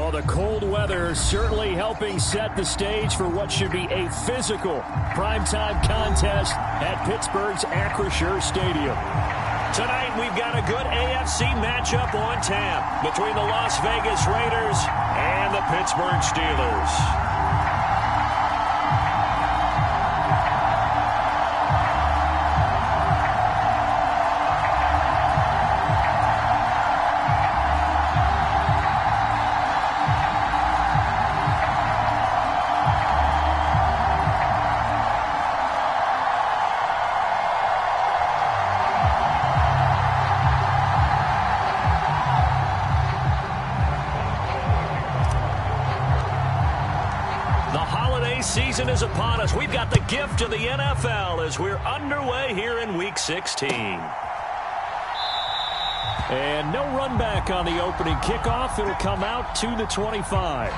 Well, the cold weather certainly helping set the stage for what should be a physical primetime contest at Pittsburgh's Acrisure Stadium. Tonight, we've got a good AFC matchup on tap between the Las Vegas Raiders and the Pittsburgh Steelers. Season is upon us. We've got the gift of the NFL as we're underway here in Week 16. And no run back on the opening kickoff. It'll come out to the 25.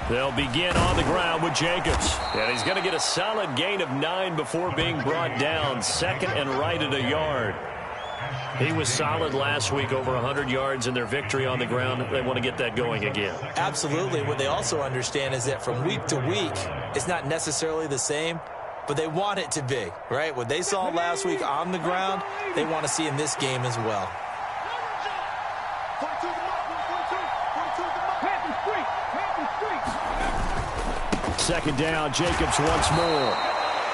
They'll begin on the ground with Jacobs. And he's going to get a solid gain of 9 before being brought down. Second and right at a yard. He was solid last week, over 100 yards in their victory on the ground. They want to get that going again. Absolutely. What they also understand is that from week to week, it's not necessarily the same, but they want it to be, right? What they saw last week on the ground, they want to see in this game as well. Second down, Jacobs once more.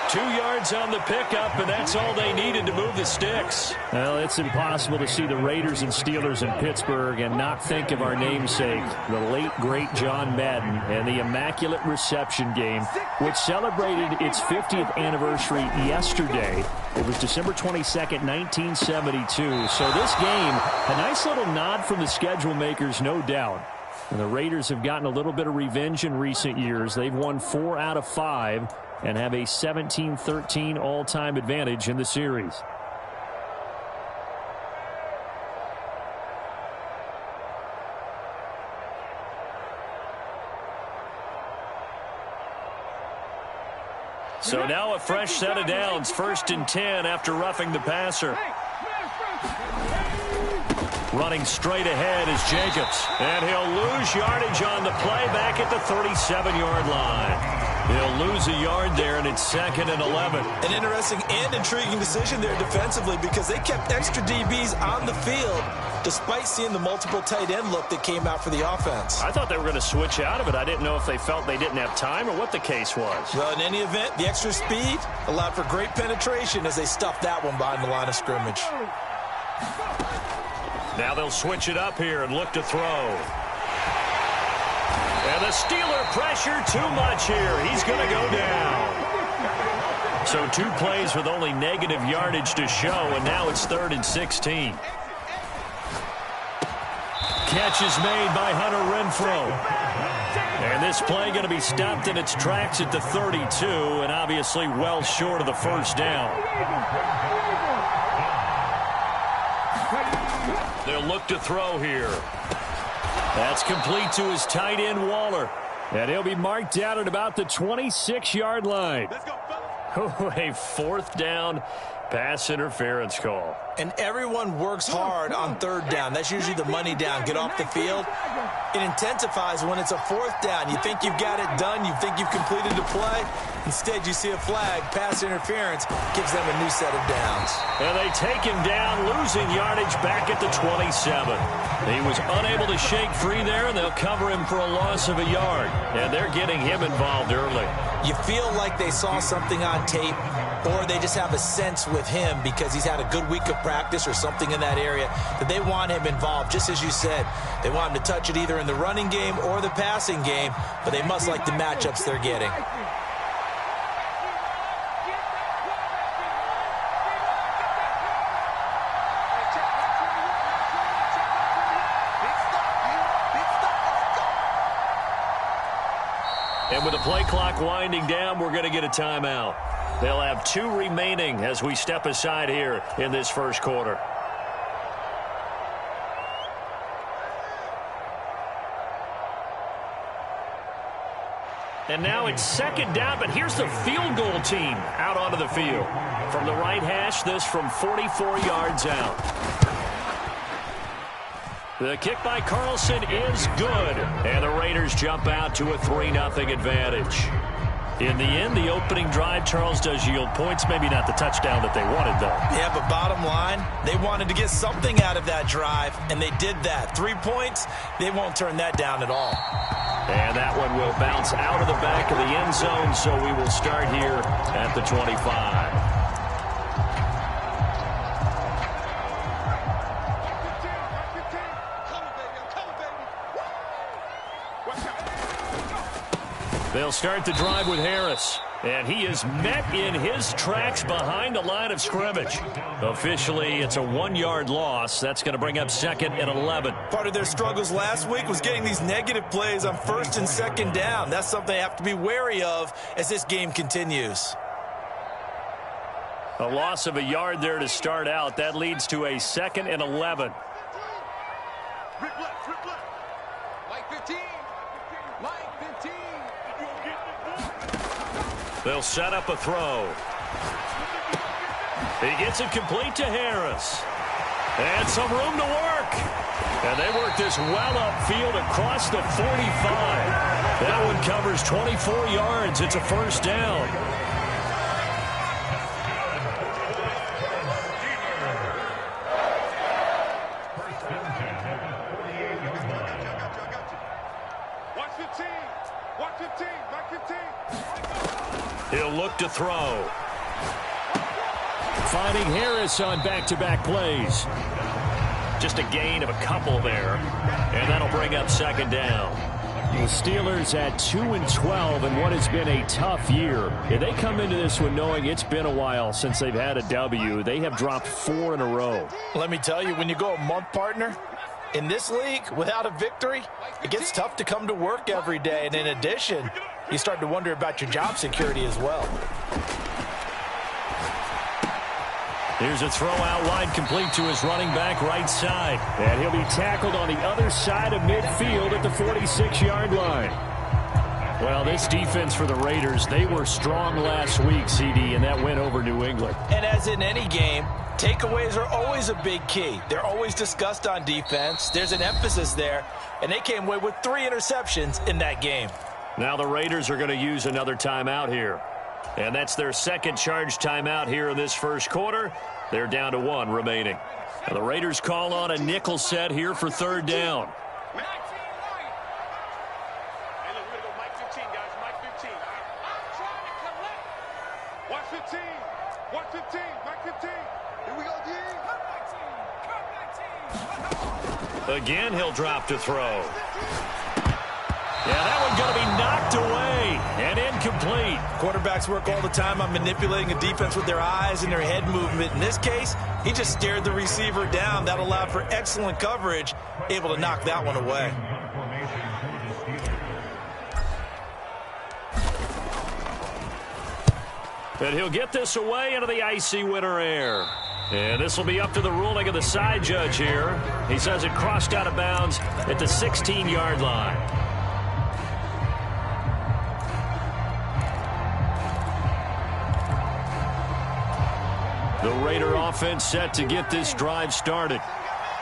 2 yards on the pickup, and that's all they needed to move the sticks. Well, it's impossible to see the Raiders and Steelers in Pittsburgh and not think of our namesake, the late, great John Madden, and the Immaculate Reception game, which celebrated its 50th anniversary yesterday. It was December 22nd, 1972. So this game, a nice little nod from the schedule makers, no doubt. And the Raiders have gotten a little bit of revenge in recent years. They've won 4 out of 5 and have a 17-13 all-time advantage in the series. So now a fresh set of downs. 1st and 10 after roughing the passer. Running straight ahead is Jacobs. And he'll lose yardage on the play back at the 37-yard line. He'll lose a yard there, and it's 2nd and 11. An interesting and intriguing decision there defensively because they kept extra DBs on the field despite seeing the multiple tight end look that came out for the offense. I thought they were going to switch out of it. I didn't know if they felt they didn't have time or what the case was. Well, in any event, the extra speed allowed for great penetration as they stuffed that one behind the line of scrimmage. Now they'll switch it up here and look to throw. And the Steeler pressure too much here. He's going to go down. So 2 plays with only negative yardage to show, and now it's 3rd and 16. Catch is made by Hunter Renfrow. And this play going to be stopped in its tracks at the 32, and obviously well short of the first down. They'll look to throw here. That's complete to his tight end, Waller. And he'll be marked down at about the 26-yard line. Oh, a 4th down pass interference call. And everyone works hard on 3rd down. That's usually the money down. Get off the field. It intensifies when it's a 4th down. You think you've got it done. You think you've completed the play. Instead, you see a flag. Pass interference gives them a new set of downs. And they take him down, losing yardage back at the 27. He was unable to shake free there, and they'll cover him for a loss of a yard. And they're getting him involved early. You feel like they saw something on tape, or they just have a sense with him because he's had a good week of practice or something in that area that they want him involved. Just as you said, they want him to touch it either in the running game or the passing game, but they must like the matchups they're getting. And with the play clock winding down, we're going to get a timeout. They'll have 2 remaining as we step aside here in this first quarter. And now it's second down, but here's the field goal team out onto the field. From the right hash, this from 44 yards out. The kick by Carlson is good. And the Raiders jump out to a 3-0 advantage. In the end, the opening drive, Charles, does yield points. Maybe not the touchdown that they wanted, though. Yeah, but bottom line, they wanted to get something out of that drive, and they did that. 3 points, they won't turn that down at all. And that one will bounce out of the back of the end zone, so we will start here at the 25. They'll start the drive with Harris. And he is met in his tracks behind the line of scrimmage. Officially, it's a 1-yard loss. That's going to bring up 2nd and 11. Part of their struggles last week was getting these negative plays on 1st and 2nd down. That's something they have to be wary of as this game continues. A loss of a yard there to start out. That leads to a 2nd and 11. They'll set up a throw. He gets it complete to Harris. And some room to work. And they work this well upfield across the 45. That one covers 24 yards. It's a first down. He'll look to throw. Finding Harris on back-to-back plays. Just a gain of a couple there. And that'll bring up 2nd down. The Steelers at 2-12 in what has been a tough year. If they come into this one knowing it's been a while since they've had a W, they have dropped 4 in a row. Let me tell you, when you go a month, partner, in this league, without a victory, it gets tough to come to work every day. And in addition, you start to wonder about your job security as well. Here's a throw out wide, complete to his running back right side. And he'll be tackled on the other side of midfield at the 46-yard line. Well, this defense for the Raiders, they were strong last week, CD, and that went over New England. And as in any game, takeaways are always a big key. They're always discussed on defense. There's an emphasis there, and they came away with 3 interceptions in that game. Now the Raiders are going to use another timeout here. And that's their second charge timeout here in this first quarter. They're down to 1 remaining. And the Raiders call on a nickel set here for 3rd down. Again, he'll drop to throw. Yeah, that one's going to be knocked away and incomplete. Quarterbacks work all the time on manipulating a defense with their eyes and their head movement. In this case, he just stared the receiver down. That allowed for excellent coverage, able to knock that one away. And he'll get this away into the icy winter air. And this will be up to the ruling of the side judge here. He says it crossed out of bounds at the 16-yard line. The Raider offense set to get this drive started.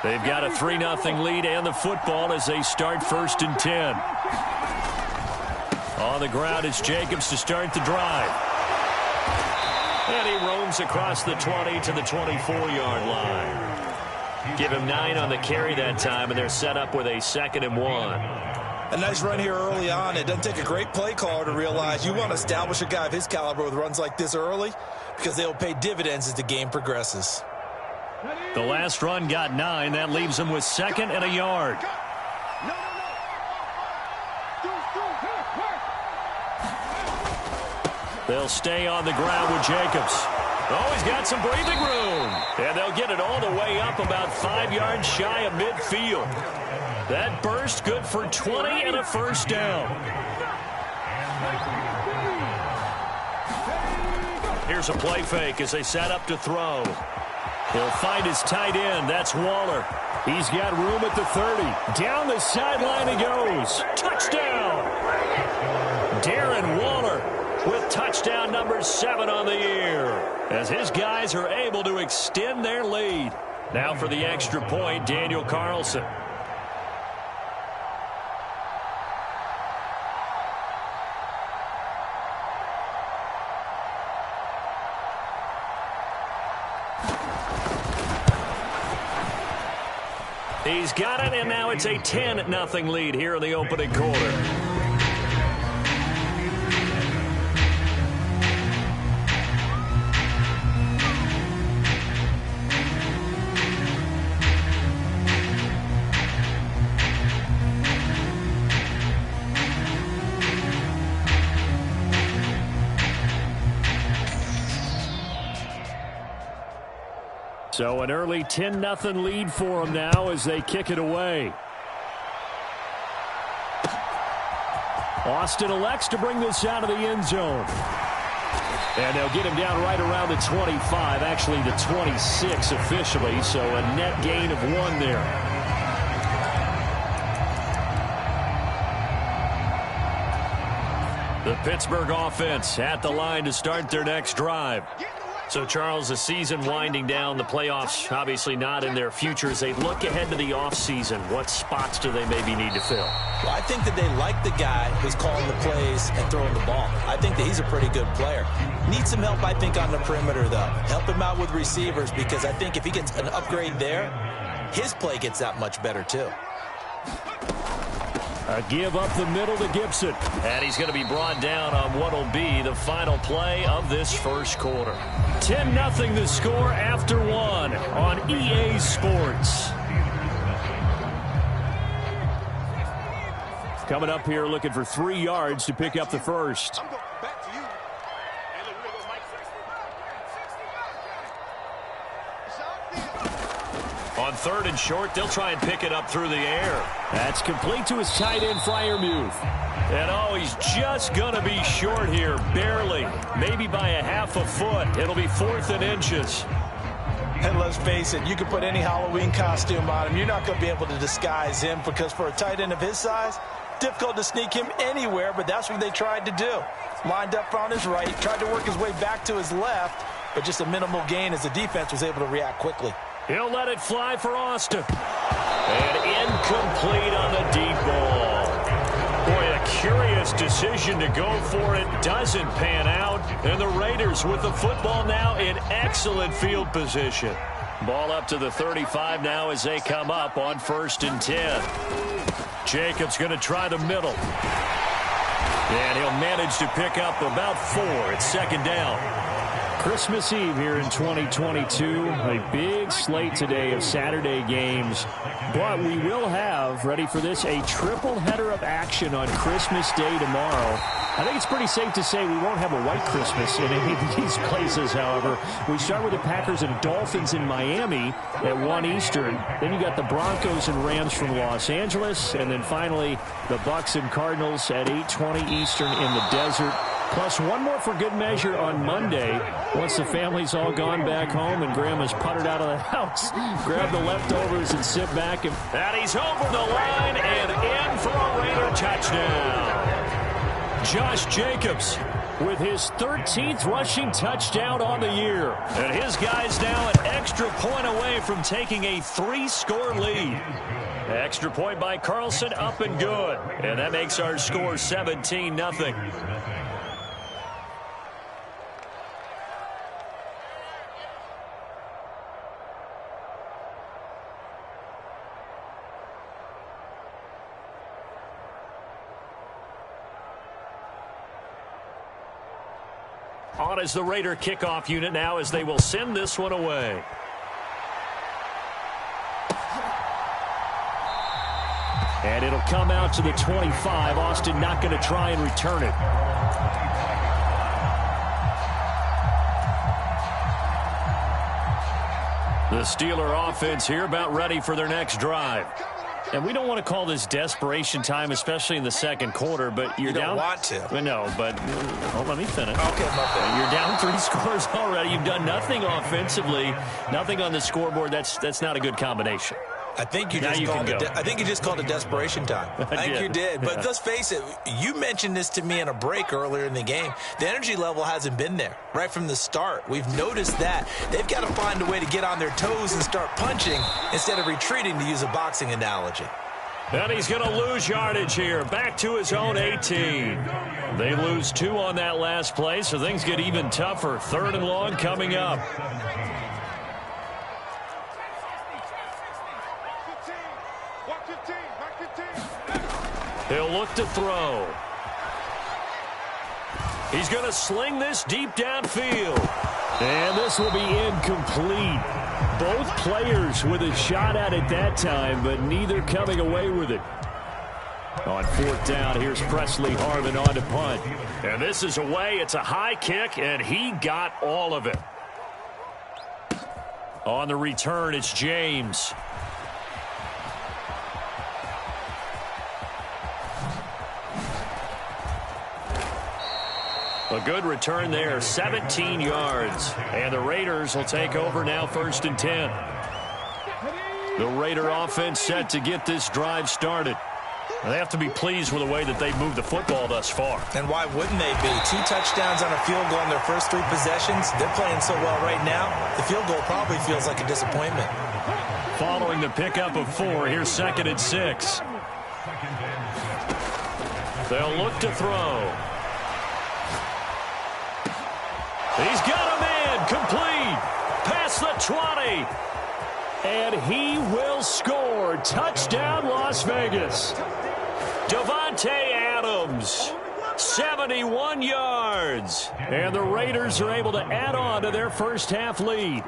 They've got a 3-0 lead and the football as they start 1st and 10. On the ground, it's Jacobs to start the drive. And he roams across the 20 to the 24-yard line. Give him 9 on the carry that time, and they're set up with a 2nd and 1. A nice run here early on. It doesn't take a great play caller to realize you want to establish a guy of his caliber with runs like this early because they'll pay dividends as the game progresses. The last run got 9. That leaves him with 2nd and a yard. They'll stay on the ground with Jacobs. Oh, he's got some breathing room. And they'll get it all the way up about 5 yards shy of midfield. That burst good for 20 and a first down. Here's a play fake as they set up to throw. He'll find his tight end. That's Waller. He's got room at the 30. Down the sideline he goes. Touchdown! Darren Waller with touchdown number 7 on the year, as his guys are able to extend their lead. Now for the extra point, Daniel Carlson. He's got it, and now it's a 10-0 lead here in the opening quarter. So an early 10-0 lead for them now as they kick it away. Austin elects to bring this out of the end zone. And they'll get him down right around the 25, actually the 26 officially, so a net gain of 1 there. The Pittsburgh offense at the line to start their next drive. So, Charles, the season winding down, the playoffs obviously not in their future. As they look ahead to the offseason, what spots do they maybe need to fill? Well, I think that they like the guy who's calling the plays and throwing the ball. I think that he's a pretty good player. Needs some help, I think, on the perimeter, though. Help him out with receivers, because I think if he gets an upgrade there, his play gets that much better, too. A give up the middle to Gibson. And he's going to be brought down on what will be the final play of this first quarter. 10-0 the score after 1 on EA Sports. Coming up here looking for 3 yards to pick up the first. On 3rd and short, they'll try and pick it up through the air. That's complete to his tight end, Freiermuth. And oh, he's just going to be short here, barely. Maybe by a half a foot. It'll be 4th and inches. And let's face it, you can put any Halloween costume on him. You're not going to be able to disguise him, because for a tight end of his size, difficult to sneak him anywhere, but that's what they tried to do. Lined up on his right, tried to work his way back to his left, but just a minimal gain as the defense was able to react quickly. He'll let it fly for Austin. And incomplete on the deep ball. Boy, a curious decision to go for it. Doesn't pan out. And the Raiders with the football now in excellent field position. Ball up to the 35 now as they come up on 1st and 10. Jacobs going to try the middle. And he'll manage to pick up about 4. It's 2nd down. Christmas Eve here in 2022. A big slate today of Saturday games. But we will have, ready for this, a triple header of action on Christmas Day tomorrow. I think it's pretty safe to say we won't have a white Christmas in any of these places, however. We start with the Packers and Dolphins in Miami at 1 Eastern. Then you got the Broncos and Rams from Los Angeles. And then finally, the Bucs and Cardinals at 8:20 Eastern in the desert. Plus one more for good measure on Monday. Once the family's all gone back home and Grandma's puttered out of the house, grab the leftovers and sit back. And he's over the line and in for a Raider touchdown. Josh Jacobs with his 13th rushing touchdown on the year. And his guys now an extra point away from taking a 3-score lead. Extra point by Carlson, up and good. And that makes our score 17-0. On as the Raider kickoff unit now as they will send this one away. And it'll come out to the 25. Austin not going to try and return it. The Steeler offense here about ready for their next drive. And we don't want to call this desperation time, especially in the second quarter, but you're down. You don't want to. No, but let me finish. Okay, my bad. You're down 3 scores already. You've done nothing offensively, nothing on the scoreboard. That's not a good combination. I think you just called it desperation time. I think you did. But let's face it, you mentioned this to me in a break earlier in the game. The energy level hasn't been there right from the start. We've noticed that. They've got to find a way to get on their toes and start punching instead of retreating, to use a boxing analogy. And he's going to lose yardage here. Back to his own 18. They lose 2 on that last play, so things get even tougher. 3rd and long coming up. He'll look to throw. He's going to sling this deep downfield. And this will be incomplete. Both players with a shot at it that time, but neither coming away with it. On 4th down, here's Presley Harvin on to punt. And this is away. It's a high kick, and he got all of it. On the return, it's James. A good return there, 17 yards. And the Raiders will take over now, 1st and 10. The Raider offense set to get this drive started. They have to be pleased with the way that they've moved the football thus far. And why wouldn't they be? 2 touchdowns on a field goal in their first 3 possessions. They're playing so well right now, the field goal probably feels like a disappointment. Following the pickup of 4, here's 2nd and 6. They'll look to throw. He's got a man, complete, past the 20. And he will score. Touchdown, Las Vegas. Davante Adams, 71 yards. And the Raiders are able to add on to their first half lead.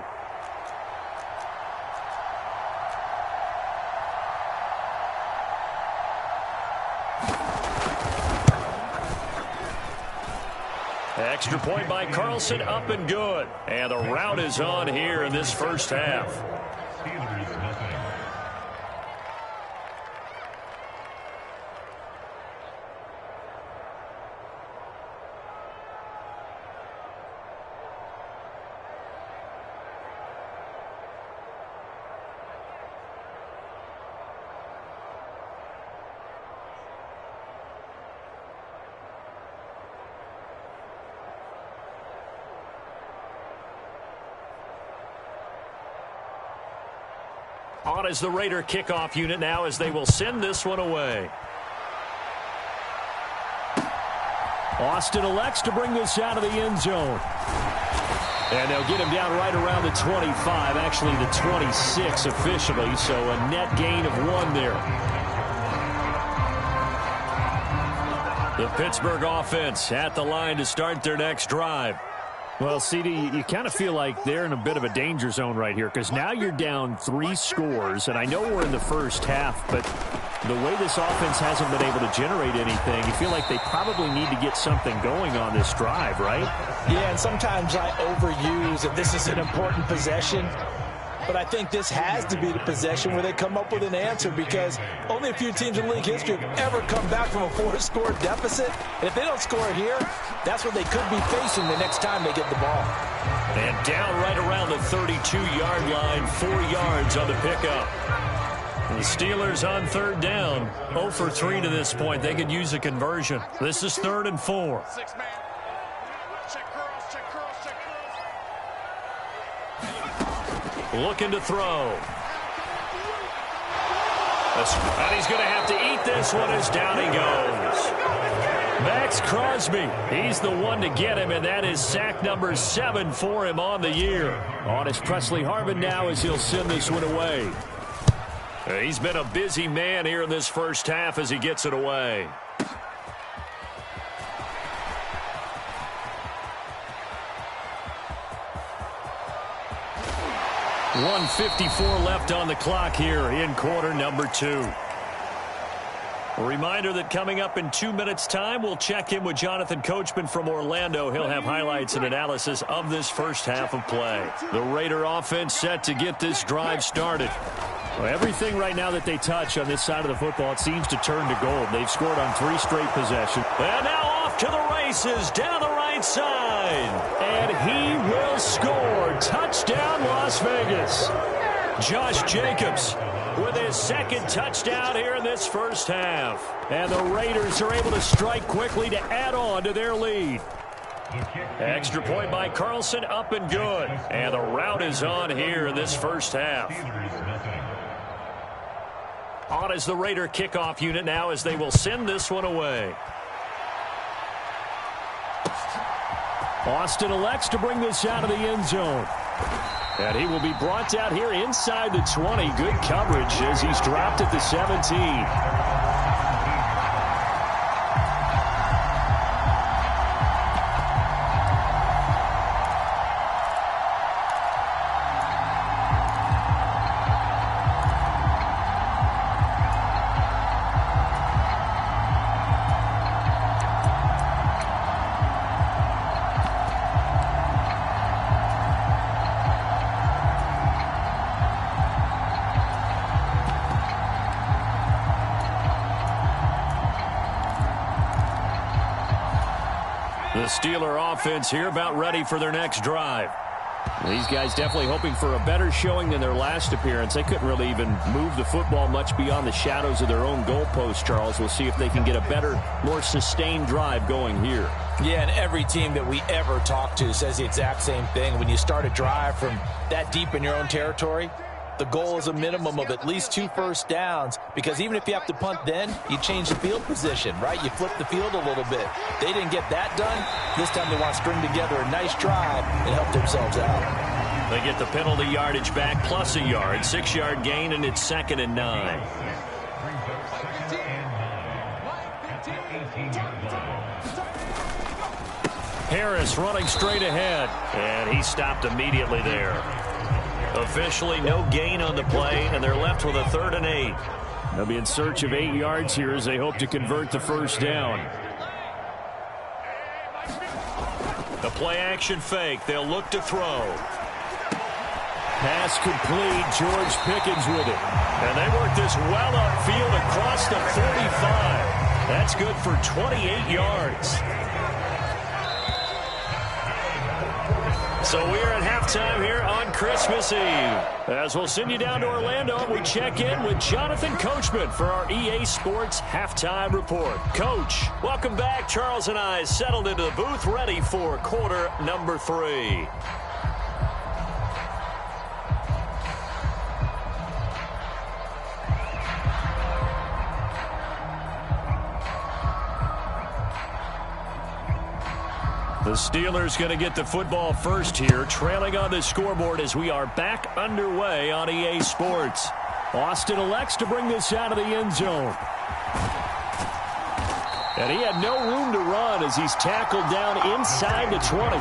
Extra point by Carlson, up and good. And the route is on here in this first half. On is the Raider kickoff unit now as they will send this one away. Austin elects to bring this out of the end zone. And they'll get him down right around the 25, actually the 26 officially, so a net gain of 1 there. The Pittsburgh offense at the line to start their next drive. Well, CD, you kind of feel like they're in a bit of a danger zone right here because now you're down 3 scores, and I know we're in the first half, but the way this offense hasn't been able to generate anything, you feel like they probably need to get something going on this drive, right? Yeah, and sometimes I overuse if this is an important possession. But I think this has to be the possession where they come up with an answer because only a few teams in league history have ever come back from a 4-score deficit. And if they don't score here, that's what they could be facing the next time they get the ball. And down right around the 32-yard line, 4 yards on the pickup. The Steelers on 3rd down, 0 for 3 to this point. They could use a conversion. This is 3rd and 4. Looking to throw. And he's going to have to eat this one as down he goes. Maxx Crosby, he's the one to get him, and that is sack number 7 for him on the year. On is Presley Harvin now as he'll send this one away. He's been a busy man here in this first half as he gets it away. 1:54 left on the clock here in quarter number 2. A reminder that coming up in 2 minutes' time, we'll check in with Jonathan Coachman from Orlando. He'll have highlights and analysis of this first half of play. The Raider offense set to get this drive started. Well, everything right now that they touch on this side of the football, it seems to turn to gold. They've scored on 3 straight possessions. And now off to the races down the right side. And he will score. Touchdown, Las Vegas. Josh Jacobs with his second touchdown here in this first half. And the Raiders are able to strike quickly to add on to their lead. Extra point by Carlson, up and good. And the route is on here in this first half. On is the Raider kickoff unit now as they will send this one away. Austin elects to bring this out of the end zone. And he will be brought down here inside the 20. Good coverage as he's dropped at the 17. The Steeler offense here about ready for their next drive. These guys definitely hoping for a better showing than their last appearance. They couldn't really even move the football much beyond the shadows of their own goalpost, Charles. We'll see if they can get a better, more sustained drive going here. Yeah, and every team that we ever talk to says the exact same thing. When you start a drive from that deep in your own territory, the goal is a minimum of at least 2 first downs, because even if you have to punt then, you change the field position, right? You flip the field a little bit. They didn't get that done. This time they want to string together a nice drive and help themselves out. They get the penalty yardage back plus a yard. 6-yard gain, and it's 2nd and 9. Harris running straight ahead, and he stopped immediately there. Officially no gain on the play, and they're left with a 3rd and 8. They'll be in search of 8 yards here as they hope to convert the first down. The play action fake. They'll look to throw. Pass complete. George Pickens with it. And they work this well upfield across the 45. That's good for 28 yards. So we're at halftime here on Christmas Eve. As we'll send you down to Orlando, we check in with Jonathan Coachman for our EA Sports Halftime Report. Coach, welcome back. Charles and I settled into the booth, ready for quarter number 3. The Steelers going to get the football first here, trailing on the scoreboard as we are back underway on EA Sports. Austin elects to bring this out of the end zone. And he had no room to run as he's tackled down inside the 20.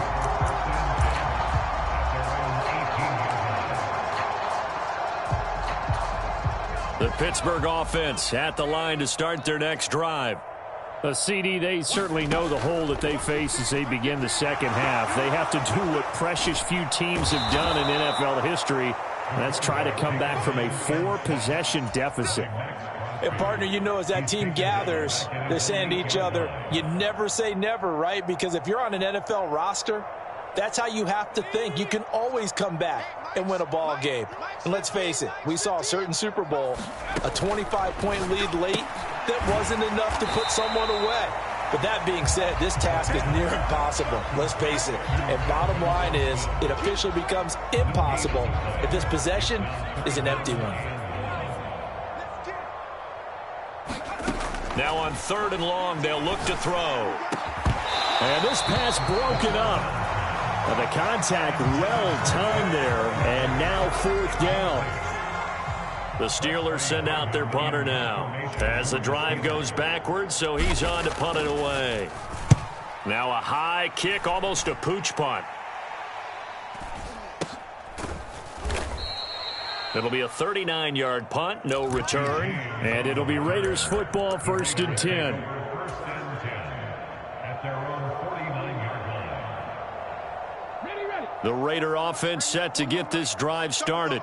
The Pittsburgh offense at the line to start their next drive. A CD, they certainly know the hole that they face as they begin the second half. They have to do what precious few teams have done in NFL history, and that's try to come back from a 4-possession deficit. And partner, you know, as that team gathers, they're saying to each other, you never say never, right? Because if you're on an NFL roster, that's how you have to think. You can always come back and win a ball game. And let's face it, we saw a certain Super Bowl, a 25-point lead late, that wasn't enough to put someone away. But that being said, this task is near impossible. Let's face it. And bottom line is, it officially becomes impossible if this possession is an empty one. Now on 3rd and long, they'll look to throw. And this pass broken up. The contact well timed there, and now 4th down. The Steelers send out their punter now as the drive goes backwards, so he's on to punt it away. Now a high kick, almost a pooch punt. It'll be a 39-yard punt, no return. And it'll be Raiders football, 1st and 10. The Raider offense set to get this drive started.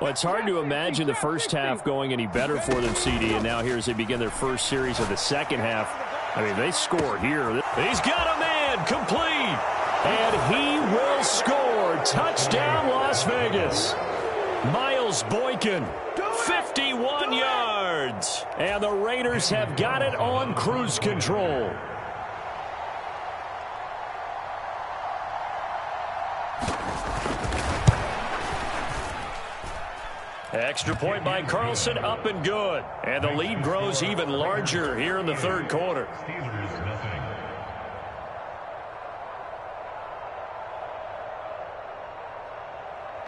Well, it's hard to imagine the first half going any better for them, CD, and now here as they begin their first series of the second half. I mean, they score here. He's got a man, complete. And he will score. Touchdown, Las Vegas. Miles Boykin, 51 yards. And the Raiders have got it on cruise control. Extra point by Carlson, up and good. And the lead grows even larger here in the third quarter.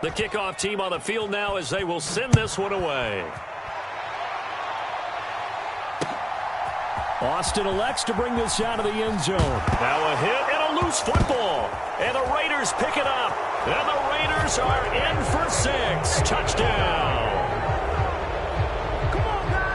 The kickoff team on the field now as they will send this one away. Austin elects to bring this out of the end zone. Now a hit and a loose football. And the Raiders pick it up. And the Raiders are in for 6. Touchdown.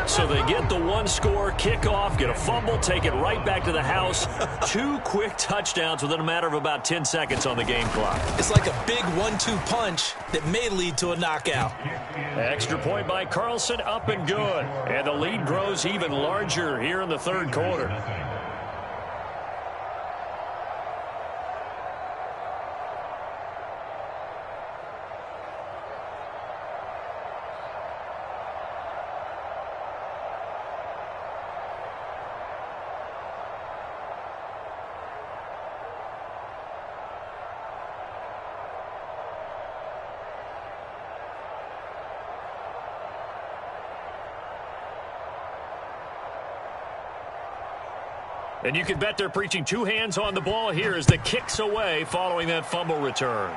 So they get the one-score kickoff, get a fumble, take it right back to the house. 2 quick touchdowns within a matter of about 10 seconds on the game clock. It's like a big 1-2 punch that may lead to a knockout. Extra point by Carlson, up and good. And the lead grows even larger here in the third quarter. And you can bet they're preaching 2 hands on the ball here as the kick's away following that fumble return.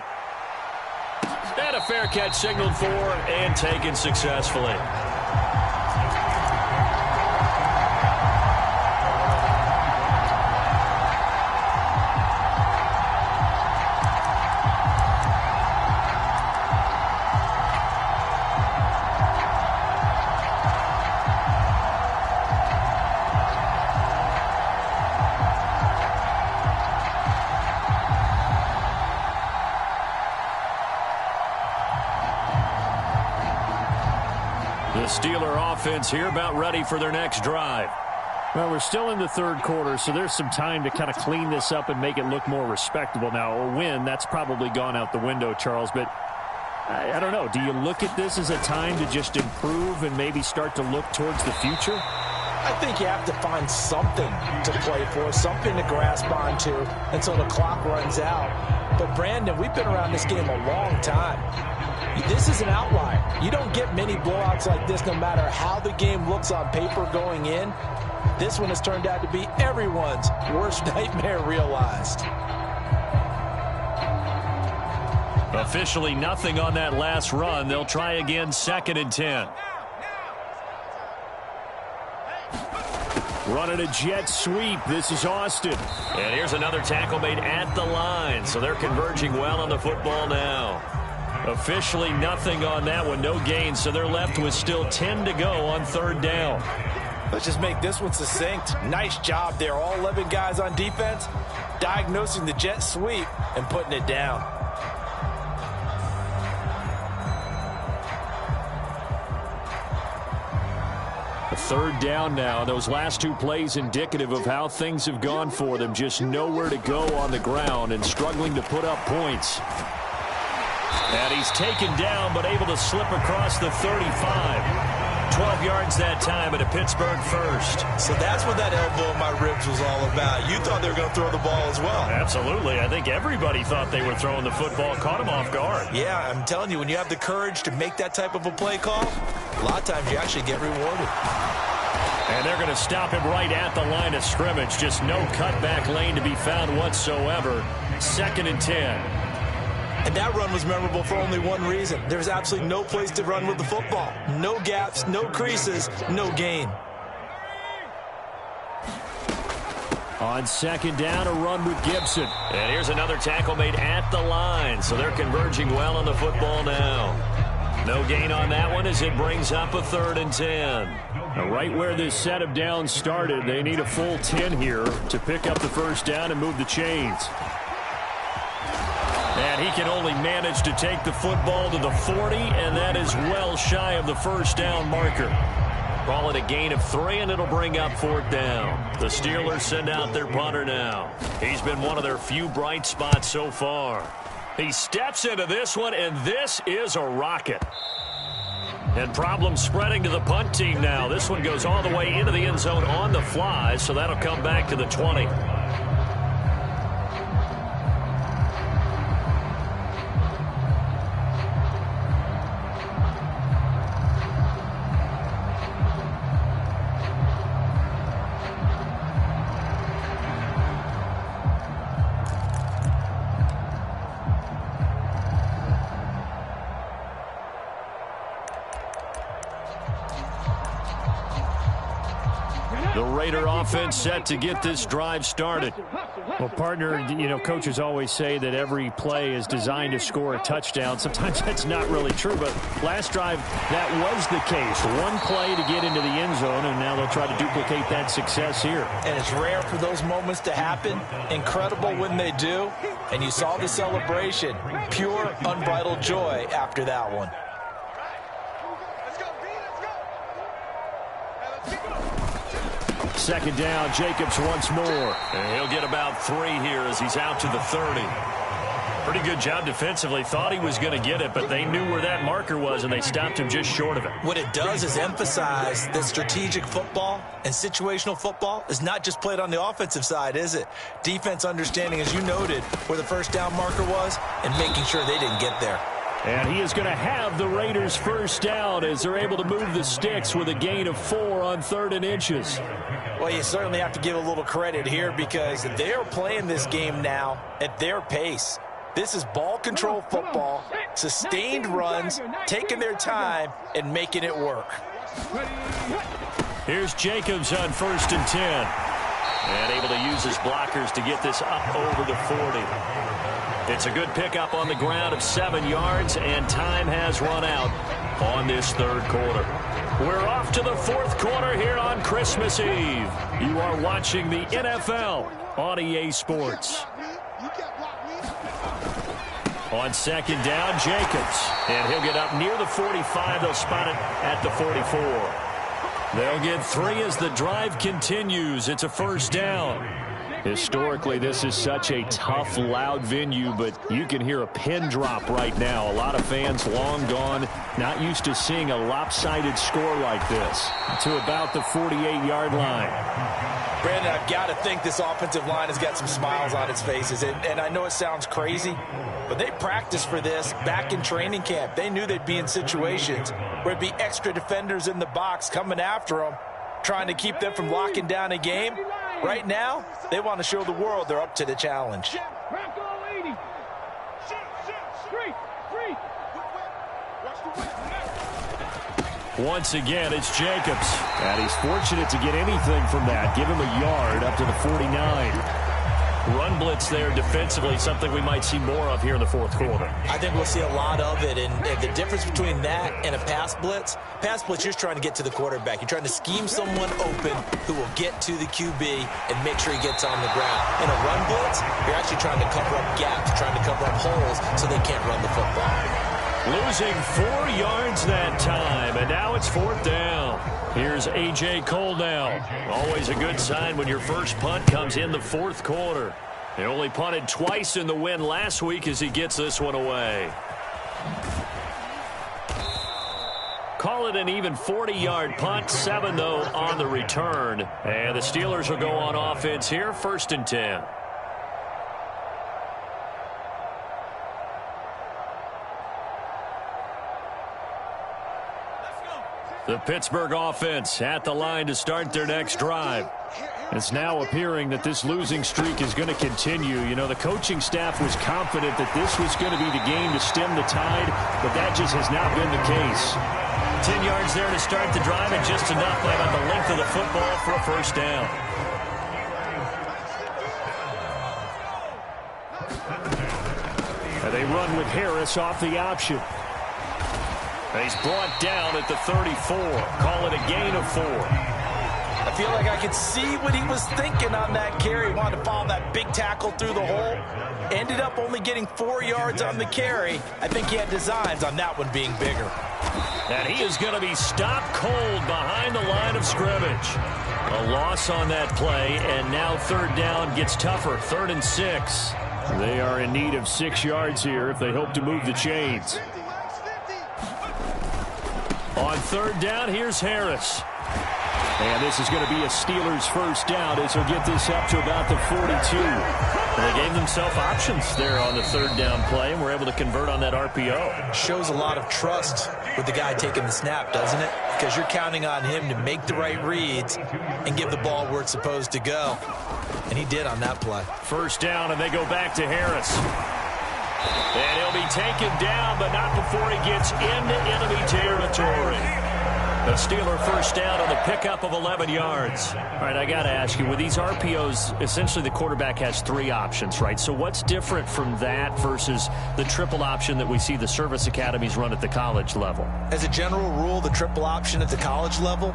And a fair catch signaled for and taken successfully. The Steeler offense here about ready for their next drive. Well, we're still in the third quarter, so there's some time to kind of clean this up and make it look more respectable. Now, a win, that's probably gone out the window, Charles, but I don't know. Do you look at this as a time to just improve and maybe start to look towards the future? I think you have to find something to play for, something to grasp onto until the clock runs out. But, Brandon, we've been around this game a long time. This is an outlier. You don't get many blowouts like this no matter how the game looks on paper going in. This one has turned out to be everyone's worst nightmare realized. Officially nothing on that last run. They'll try again 2nd and 10. Running a jet sweep. This is Austin. And here's another tackle made at the line. So they're converging well on the football now. Officially nothing on that one. No gain. So they're left with still 10 to go on 3rd down. Let's just make this one succinct. Nice job there. All 11 guys on defense diagnosing the jet sweep and putting it down. A 3rd down now. Those last 2 plays indicative of how things have gone for them. Just nowhere to go on the ground and struggling to put up points. And he's taken down but able to slip across the 35. 12 yards that time at a Pittsburgh first. So that's what that elbow in my ribs was all about. You thought they were going to throw the ball as well. Absolutely. I think everybody thought they were throwing the football. Caught him off guard. Yeah, I'm telling you, when you have the courage to make that type of a play call, a lot of times you actually get rewarded. And they're going to stop him right at the line of scrimmage. Just no cutback lane to be found whatsoever. 2nd and 10. And that run was memorable for only one reason. There's absolutely no place to run with the football. No gaps, no creases, no gain. On 2nd down, a run with Gibson. And here's another tackle made at the line. So they're converging well on the football now. No gain on that one as it brings up a 3rd and 10. Now, right where this set of downs started, they need a full 10 here to pick up the 1st down and move the chains. And he can only manage to take the football to the 40, and that is well shy of the first down marker. Call it a gain of 3, and it'll bring up 4th down. The Steelers send out their punter now. He's been one of their few bright spots so far. He steps into this one, and this is a rocket. And problems spreading to the punt team now. This one goes all the way into the end zone on the fly, so that'll come back to the 20. The Raider offense set to get this drive started. Well, partner, you know, coaches always say that every play is designed to score a touchdown. Sometimes that's not really true, but last drive, that was the case. One play to get into the end zone, and now they'll try to duplicate that success here. And it's rare for those moments to happen. Incredible when they do. And you saw the celebration. Pure, unbridled joy after that one. Second down, Jacobs once more. And he'll get about 3 here as he's out to the 30. Pretty good job defensively. Thought he was going to get it, but they knew where that marker was, and they stopped him just short of it. What it does is emphasize that strategic football and situational football is not just played on the offensive side, is it? Defense understanding, as you noted, where the first down marker was and making sure they didn't get there. And he is going to have the Raiders first down as they're able to move the sticks with a gain of 4 on 3rd and inches. Well, you certainly have to give a little credit here because they're playing this game now at their pace. This is ball control football, sustained runs, taking their time and making it work. Here's Jacobs on 1st and 10. And able to use his blockers to get this up over the 40. It's a good pickup on the ground of 7 yards, and time has run out on this 3rd quarter. We're off to the 4th quarter here on Christmas Eve. You are watching the NFL on EA Sports. On 2nd down, Jacobs. And he'll get up near the 45. They'll spot it at the 44. They'll get 3 as the drive continues. It's a first down. Historically, this is such a tough, loud venue, but you can hear a pin drop right now. A lot of fans long gone, not used to seeing a lopsided score like this. To about the 48-yard line. Brandon, I've got to think this offensive line has got some smiles on its faces. And I know it sounds crazy, but they practiced for this back in training camp. They knew they'd be in situations where it'd be extra defenders in the box coming after them, trying to keep them from locking down a game. Right now, they want to show the world they're up to the challenge. Once again, it's Jacobs. And he's fortunate to get anything from that. Give him a yard up to the 49. Run blitz there defensively, something we might see more of here in the 4th quarter. I think we'll see a lot of it, and the difference between that and a pass blitz, you're just trying to get to the quarterback. You're trying to scheme someone open who will get to the QB and make sure he gets on the ground. In a run blitz, you're actually trying to cover up gaps, trying to cover up holes so they can't run the football. Losing 4 yards that time, and now it's 4th down. Here's A.J. Cole now. Always a good sign when your first punt comes in the 4th quarter. He only punted twice in the win last week as he gets this one away. Call it an even 40-yard punt. 7, though, on the return. And the Steelers will go on offense here, 1st and 10. The Pittsburgh offense at the line to start their next drive. It's now appearing that this losing streak is going to continue. You know, the coaching staff was confident that this was going to be the game to stem the tide, but that just has not been the case. 10 yards there to start the drive, and just enough by about the length of the football for a first down. And they run with Harris off the option. And he's brought down at the 34. Call it a gain of 4. I feel like I could see what he was thinking on that carry. He wanted to follow that big tackle through the hole. Ended up only getting 4 yards on the carry. I think he had designs on that one being bigger. And he is going to be stopped cold behind the line of scrimmage. A loss on that play, and now third down gets tougher. 3rd and 6. They are in need of 6 yards here if they hope to move the chains. On 3rd down, here's Harris. And this is going to be a Steelers first down as they'll get this up to about the 42. They gave themselves options there on the 3rd down play, and were able to convert on that RPO. Shows a lot of trust with the guy taking the snap, doesn't it? Because you're counting on him to make the right reads and give the ball where it's supposed to go. And he did on that play. First down, and they go back to Harris. And he'll be taken down, but not before he gets into enemy territory. The Steeler first down on the pickup of 11 yards. All right, I got to ask you, with these RPOs, essentially the quarterback has 3 options, right? So what's different from that versus the triple option that we see the service academies run at the college level? As a general rule, the triple option at the college level,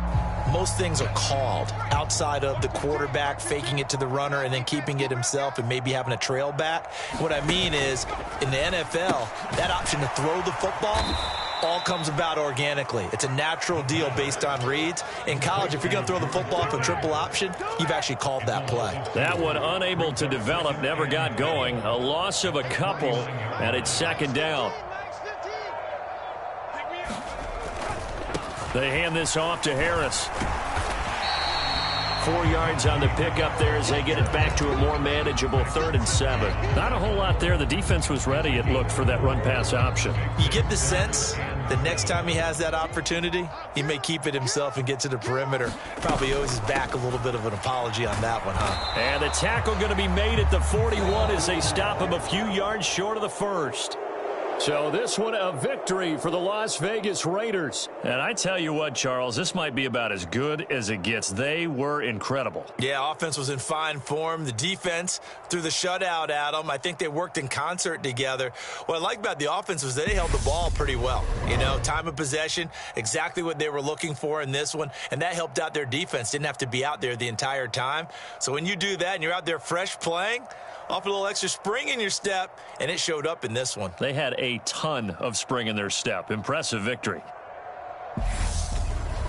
most things are called outside of the quarterback faking it to the runner and then keeping it himself and maybe having a trail back. What I mean is, in the NFL, that option to throw the football all comes about organically. It's a natural deal based on reads. In college, if you're going to throw the football for triple option, you've actually called that play. That one unable to develop, never got going. A loss of a couple, and it's 2nd down. They hand this off to Harris. 4 yards on the pickup there as they get it back to a more manageable 3rd and 7. Not a whole lot there. The defense was ready, it looked, for that run-pass option. You get the sense that next time he has that opportunity, he may keep it himself and get to the perimeter. Probably owes his back a little bit of an apology on that one, huh? And the tackle going to be made at the 41 as they stop him a few yards short of the first. So this one a victory for the Las Vegas Raiders. And I tell you what, Charles, this might be about as good as it gets. They were incredible. Yeah, offense was in fine form. The defense threw the shutout at them. I think they worked in concert together. What I like about the offense was they held the ball pretty well. You know, time of possession, exactly what they were looking for in this one, and that helped out their defense. Didn't have to be out there the entire time. So when you do that and you're out there fresh playing, off a little extra spring in your step, and it showed up in this one. They had a ton of spring in their step. Impressive victory.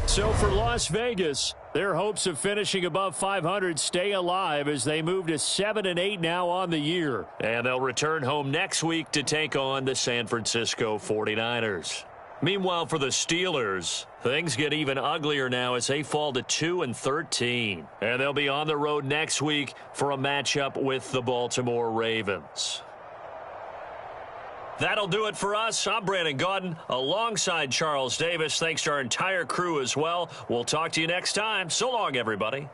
So for Las Vegas, their hopes of finishing above 500 stay alive as they move to 7-8 now on the year. And they'll return home next week to take on the San Francisco 49ers. Meanwhile, for the Steelers, things get even uglier now as they fall to 2-13. And they'll be on the road next week for a matchup with the Baltimore Ravens. That'll do it for us. I'm Brandon Gaudin alongside Charles Davis. Thanks to our entire crew as well. We'll talk to you next time. So long, everybody.